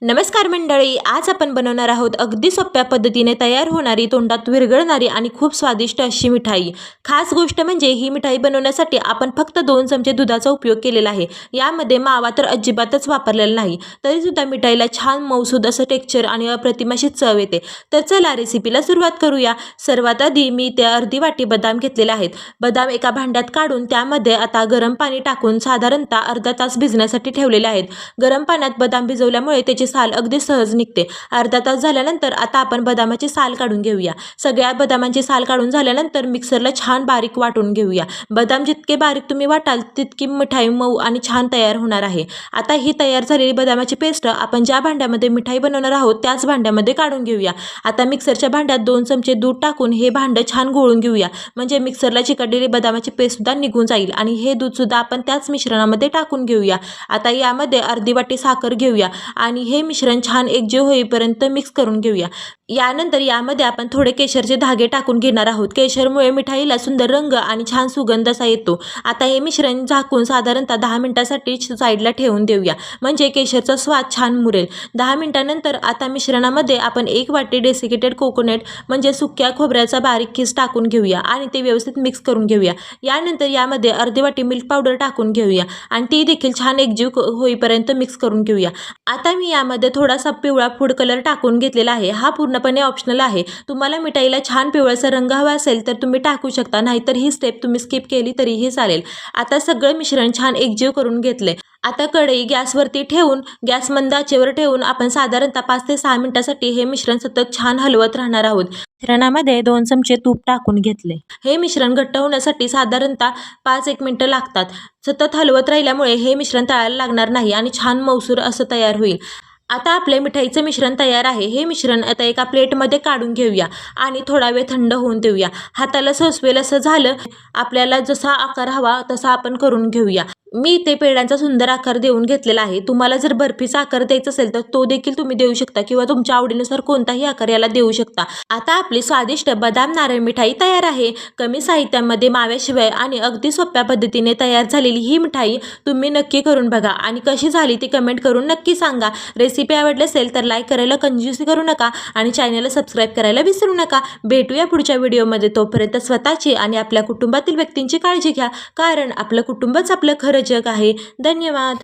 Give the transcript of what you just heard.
नमस्कार मंडळी, आज आपण बनवणार आहोत अगदी सोप्या पद्धतीने तयार होणारी, तोंडात विरघळणारी आणि खूप स्वादिष्ट अशी मिठाई। खास गोष्ट म्हणजे ही मिठाई बनवण्यासाठी आपण फक्त 2 चमचे दुधाचा उपयोग केलेला आहे। यामध्ये मावा तर अजिबातच वापरलेला नाही, तरी सुद्धा मिठाईला छान मऊसूद असं टेक्स्चर आणि अप्रतिम अशी चव येते। तर चला रेसिपीला सुरुवात करूया। सर्वात आधी मी त्या अर्धी वाटी बदाम घेतलेले आहेत। बदाम एका भांड्यात काढून त्यामध्ये आता गरम पाणी टाकून साधारणतः अर्धा तास भिजण्यासाठी ठेवलेले आहेत। गरम पाण्यात बदाम भिजवल्यामुळे त्याची साल अगदी सहज निघते। अर्धा तास झाल्यानंतर आता आपण बदामाची साल काढून घेऊया। सगळ्या बदामांची साल काढून झाल्यानंतर मिक्सरला छान बारीक वाटून घेऊया। बदाम जितके बारीक तुम्ही वाटाल तितकी मिठाई मऊ आणि छान तयार होणार आहे। आता ही तयार झालेली बदामाची पेस्ट आपण ज्या भांड्यामध्ये मिठाई बनवणार आहोत त्याच भांड्यामध्ये काढून घेऊया। आता मिक्सरच्या भांड्यात 2 चमचे दूध टाकून हे भांडं छान घोळून घेऊया, म्हणजे मिक्सरला चिकटलेली बदामाची पेस्ट सुद्धा निघून जाईल। आणि हे दूध सुद्धा आपण त्याच मिश्रणामध्ये टाकून घेऊया। आता यामध्ये अर्धी वाटी साखर घेऊया आणि हे मिश्रण छान एकजीव होईपर्यंत मिक्स करून घेऊया। यानंतर यामध्ये आपण थोडे केशरचे धागे टाकून घेणार आहोत। केशरमुळे मिठाईला सुंदर रंग आणि छान सुगंध असा येतो। आता हे मिश्रण झाकून साधारणतः 10 मिनिटांसाठी साईडला ठेवून देऊया, म्हणजे केशरचा स्वाद छान मुरेल। 10 मिनिटांनंतर आता मिश्रणामध्ये आपण 1 वाटी डेसिकेटेड कोकोनट म्हणजे सुक्या खोबऱ्याचा बारीक खीस टाकून घेऊया आणि ते व्यवस्थित मिक्स करून घेऊया। यानंतर यामध्ये अर्धी वाटी मिल्क पावडर टाकून घेऊया आणि ती देखील छान एकजीव होईपर्यंत मिक्स करून घेऊया। आता मी यामध्ये थोडासा पिवळा फूड कलर टाकून घेतलेला आहे। हा पूर्णपणे ऑप्शनल आहे। तुम्हाला मिठाईला छान पिवळसर रंग हवा असेल तर तुम्ही टाकू शकता, नाहीतर ही स्टेप तुम्ही स्किप केली तरीही चालेल। आता सगळं मिश्रण छान एकजीव करून घेतले। आता कढई गॅसवरती ठेवून गॅस मंद आचेवर ठेवून आपण साधारणतः 5 ते 6 मिनिटांसाठी हे मिश्रण सतत छान हलवत राहणार आहोत। मिश्रणामध्ये 2 चमचे तूप टाकून घेतले। हे मिश्रण घट्ट होण्यासाठी साधारणतः 5-1 मिनिटं लागतात। सतत हलवत राहिल्यामुळे हे मिश्रण तळायला लागणार नाही आणि छान मऊसूर असं तयार होईल। आता आपले मिठाईचं मिश्रण तयार आहे। हे मिश्रण आता एका प्लेटमध्ये काढून घेऊया आणि थोडा वेळ थंड होऊन देऊया। हाताला सोसवेल असं झालं, आपल्याला जसा आकार हवा तसा आपण करून घेऊया। मी ते पेढ्यांचा सुंदर आकार देऊन घेतलेला आहे। तुम्हाला जर बर्फीचा आकार द्यायचा असेल तर तो देखील तुम्ही देऊ शकता किंवा तुमच्या आवडीनुसार कोणताही आकार याला देऊ शकता। आता आपली स्वादिष्ट बदाम नारळ मिठाई तयार आहे। कमी साहित्यामध्ये माव्याशिवाय आणि अगदी सोप्या पद्धतीने तयार झालेली ही मिठाई तुम्ही नक्की करून बघा आणि कशी झाली ती कमेंट करून नक्की सांगा। रेसिपी आवडली असेल तर लाईक करायला कंजूसी करू नका आणि चॅनलला सबस्क्राईब करायला विसरू नका। भेटूया पुढच्या व्हिडिओमध्ये। तोपर्यंत स्वतःची आणि आपल्या कुटुंबातील व्यक्तींची काळजी घ्या, कारण आपलं कुटुंबच आपलं खरं जग आहे। धन्यवाद।